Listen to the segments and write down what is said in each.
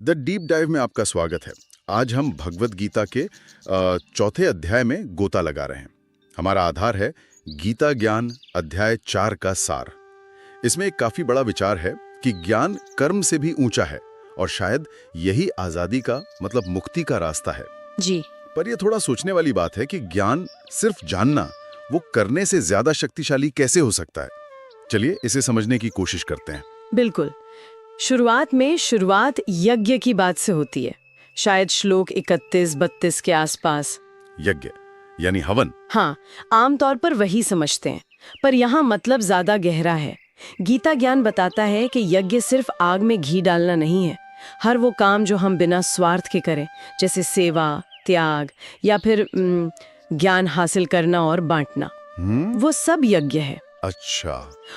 The deep dive में आपका स्वागत है। आज हम भगवत गीता के चौथे अध्याय में गोता लगा रहे हैं। हमारा आधार है गीता ज्ञान अध्याय 4 का सार। इसमें एक काफी बड़ा विचार है कि ज्ञान कर्म से भी ऊंचा है और शायद यही आजादी का मतलब मुक्ति का रास्ता है। जी। पर यह थोड़ा सोचने वाली बात है कि ज्ञान सिर्फ जानना वो करने से ज्यादा शक्तिशाली कैसे हो सकता है। चलिए इसे समझने की कोशिश करते हैं। बिल्कुल। शुरुआत यज्ञ की बात से होती है, शायद श्लोक 31-32 के आसपास। यज्ञ यानी हवन। हाँ, आमतौर पर वही समझते हैं, पर यहाँ मतलब ज्यादा गहरा है। गीता ज्ञान बताता है कि यज्ञ सिर्फ आग में घी डालना नहीं है। हर वो काम जो हम बिना स्वार्थ के करें, जैसे सेवा, त्याग या फिर ज्ञान हासिल करना और बांटना, वो सब यज्ञ है। अच्छा।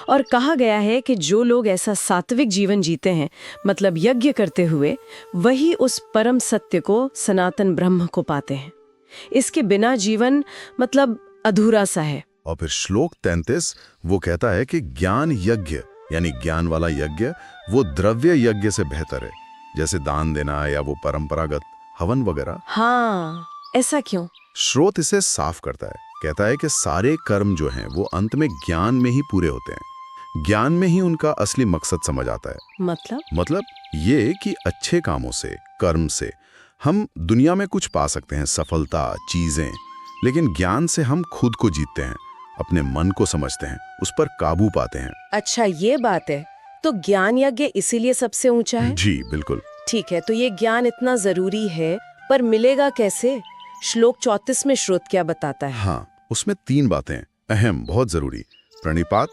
और कहा गया है कि जो लोग ऐसा सात्विक जीवन जीते हैं, मतलब यज्ञ करते हुए, वही उस परम सत्य को, सनातन ब्रह्म को पाते हैं। इसके बिना जीवन मतलब अधूरा सा है। और फिर श्लोक 33 वो कहता है कि ज्ञान यज्ञ यानी ज्ञान वाला यज्ञ वो द्रव्य यज्ञ से बेहतर है, जैसे दान देना या वो परंपरागत हवन वगैरह। हाँ, ऐसा क्यों? स्रोत इसे साफ करता है, कहता है कि सारे कर्म जो हैं वो अंत में ज्ञान में ही पूरे होते हैं। ज्ञान में ही उनका असली मकसद समझ आता है। मतलब ये कि अच्छे कामों से, कर्म से हम दुनिया में कुछ पा सकते हैं, सफलता, चीजें, लेकिन ज्ञान से हम खुद को जीतते हैं, अपने मन को समझते हैं, उस पर काबू पाते हैं। अच्छा, ये बात है। तो ज्ञान यज्ञ इसीलिए सबसे ऊंचा है? जी बिल्कुल। ठीक है, तो ये ज्ञान इतना जरूरी है, पर मिलेगा कैसे? श्लोक 34 में श्रोत क्या बताता है? हाँ, उसमें 3 बातें अहम, बहुत जरूरी: प्रणिपात,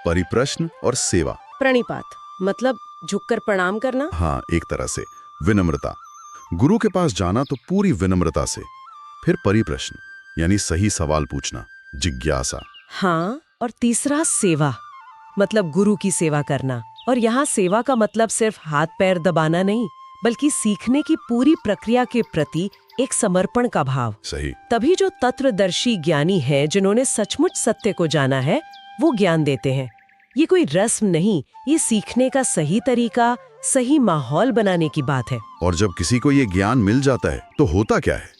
परिप्रश्न और सेवा। प्रणिपात मतलब झुककर प्रणाम करना? हाँ, एक तरह से विनम्रता, गुरु के पास जाना तो पूरी विनम्रता से। फिर परिप्रश्न यानी सही सवाल पूछना, जिज्ञासा। हाँ, और तीसरा सेवा मतलब गुरु की सेवा करना। और यहाँ सेवा का मतलब सिर्फ हाथ पैर दबाना नहीं, बल्कि सीखने की पूरी प्रक्रिया के प्रति एक समर्पण का भाव। सही। तभी जो तत्वदर्शी ज्ञानी हैं, जिन्होंने सचमुच सत्य को जाना है, वो ज्ञान देते हैं। ये कोई रस्म नहीं, ये सीखने का सही तरीका, सही माहौल बनाने की बात है। और जब किसी को ये ज्ञान मिल जाता है तो होता क्या है?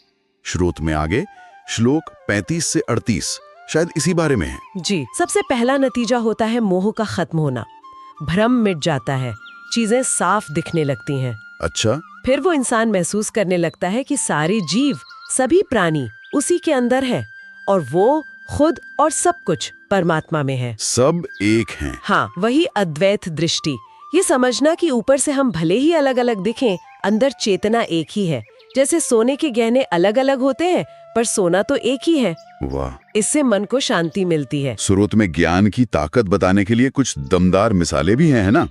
श्रोत में आगे श्लोक 35 से 38 शायद इसी बारे में है। जी, सबसे पहला नतीजा होता है मोह का खत्म होना। भ्रम मिट जाता है, चीजें साफ दिखने लगती हैं। अच्छा। फिर वो इंसान महसूस करने लगता है कि सारे जीव, सभी प्राणी उसी के अंदर है और वो खुद और सब कुछ परमात्मा में है। सब एक हैं। हाँ, वही अद्वैत दृष्टि। ये समझना कि ऊपर से हम भले ही अलग अलग दिखें, अंदर चेतना एक ही है। जैसे सोने के गहने अलग अलग होते हैं, पर सोना तो एक ही है। वाह। इससे मन को शांति मिलती है। स्रोत में ज्ञान की ताकत बताने के लिए कुछ दमदार मिसालें भी हैं, है ना?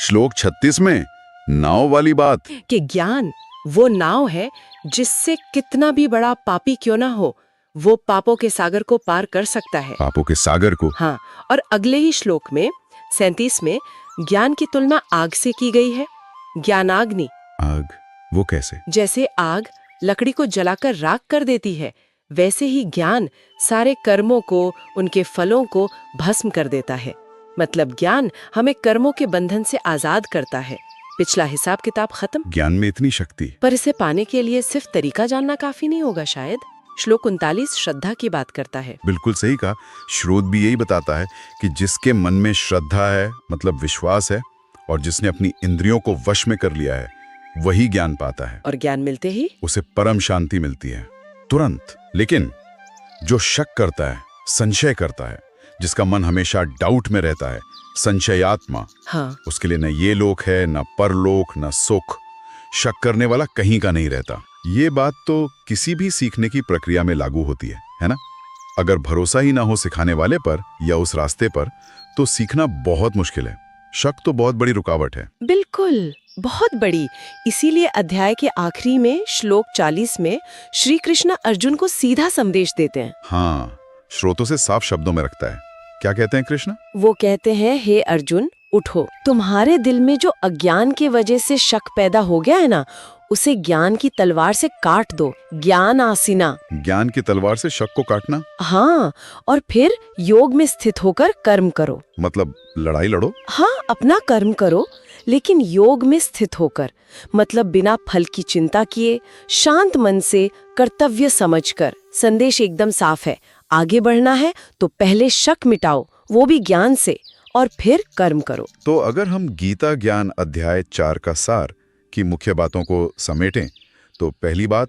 श्लोक 36 में नाव वाली बात कि ज्ञान वो नाव है जिससे कितना भी बड़ा पापी क्यों ना हो, वो पापों के सागर को पार कर सकता है। पापों के सागर को? हाँ, और अगले ही श्लोक में 37 में ज्ञान की तुलना आग से की गई है। ज्ञानाग्नि। आग? वो कैसे? जैसे आग लकड़ी को जलाकर राख कर देती है, वैसे ही ज्ञान सारे कर्मों को, उनके फलों को भस्म कर देता है। मतलब ज्ञान हमें कर्मों के बंधन से आजाद करता है। पिछला हिसाब किताब खत्म। ज्ञान में इतनी शक्ति। पर इसे पाने के लिए सिर्फ तरीका जानना काफी नहीं होगा शायद। श्लोक 39 श्रद्धा की बात करता है। बिल्कुल सही कहा। श्रोत भी यही बताता है कि जिसके मन में श्रद्धा है, मतलब विश्वास है, और जिसने अपनी इंद्रियों को वश में कर लिया है, वही ज्ञान पाता है। और ज्ञान मिलते ही उसे परम शांति मिलती है, तुरंत। लेकिन जो शक करता है, संशय करता है, जिसका मन हमेशा डाउट में रहता है, संशयात्मा, हाँ, उसके लिए न ये लोक है, न परलोक, न सुख। शक करने वाला कहीं का नहीं रहता। ये बात तो किसी भी सीखने की प्रक्रिया में लागू होती है ना? अगर भरोसा ही ना हो सिखाने वाले पर या उस रास्ते पर, तो सीखना बहुत मुश्किल है। शक तो बहुत बड़ी रुकावट है। बिल्कुल, बहुत बड़ी। इसीलिए अध्याय के आखिरी में श्लोक 40 में श्री कृष्ण अर्जुन को सीधा संदेश देते हैं। हाँ, श्रोतों से साफ शब्दों में रखता है। क्या कहते हैं कृष्ण? वो कहते हैं, हे अर्जुन, उठो। तुम्हारे दिल में जो अज्ञान के वजह से शक पैदा हो गया है ना, उसे ज्ञान की तलवार से काट दो। ज्ञान आसीना। ज्ञान की तलवार से शक को काटना? हाँ, और फिर योग में स्थित होकर कर्म करो। मतलब लड़ाई लड़ो? हाँ, अपना कर्म करो, लेकिन योग में स्थित होकर, मतलब बिना फल की चिंता किए, शांत मन से, कर्तव्य समझकर। संदेश एकदम साफ है, आगे बढ़ना है तो पहले शक मिटाओ, वो भी ज्ञान से, और फिर कर्म करो। तो अगर हम गीता ज्ञान अध्याय 4 का सार की मुख्य बातों को समेटें, तो पहली बात,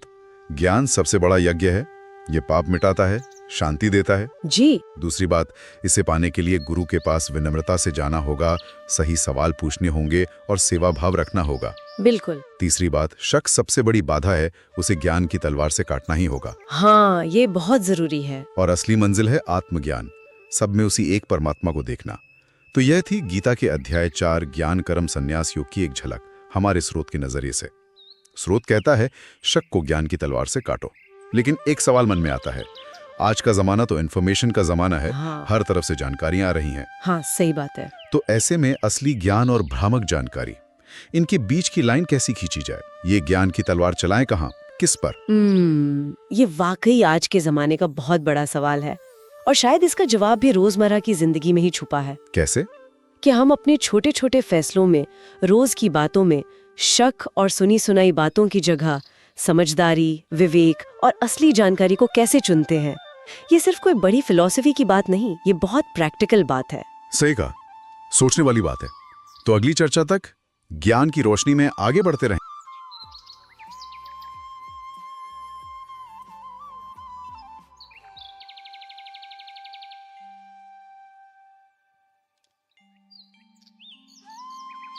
ज्ञान सबसे बड़ा यज्ञ है। ये पाप मिटाता है, शांति देता है। जी। दूसरी बात, इसे पाने के लिए गुरु के पास विनम्रता से जाना होगा, सही सवाल पूछने होंगे और सेवा भाव रखना होगा। बिल्कुल। तीसरी बात, शक सबसे बड़ी बाधा है, उसे ज्ञान की तलवार से काटना ही होगा। हाँ, ये बहुत जरूरी है। और असली मंजिल है आत्मज्ञान, सब में उसी एक परमात्मा को देखना। तो यह थी गीता के अध्याय 4 ज्ञान कर्म संन्यास योग की एक झलक हमारे स्रोत के नजरिए से। स्रोत कहता है शक को ज्ञान की तलवार से काटो। लेकिन एक सवाल मन में आता है, आज का जमाना तो इन्फॉर्मेशन का जमाना है। हाँ। हर तरफ से जानकारियां आ रही हैं। हाँ, सही बात है। तो ऐसे में असली ज्ञान और भ्रामक जानकारी, इनके बीच की लाइन कैसी खींची जाए? ये ज्ञान की तलवार चलाएं कहां, किस पर? ये वाकई आज के जमाने का बहुत बड़ा सवाल है, और शायद इसका जवाब भी रोजमर्रा की जिंदगी में ही छुपा है। कैसे? कि हम अपने छोटे छोटे फैसलों में, रोज की बातों में शक और सुनी सुनाई बातों की जगह समझदारी, विवेक और असली जानकारी को कैसे चुनते हैं। ये सिर्फ कोई बड़ी फिलॉसफी की बात नहीं, ये बहुत प्रैक्टिकल बात है। सही कहा, सोचने वाली बात है। तो अगली चर्चा तक ज्ञान की रोशनी में आगे बढ़ते रहें।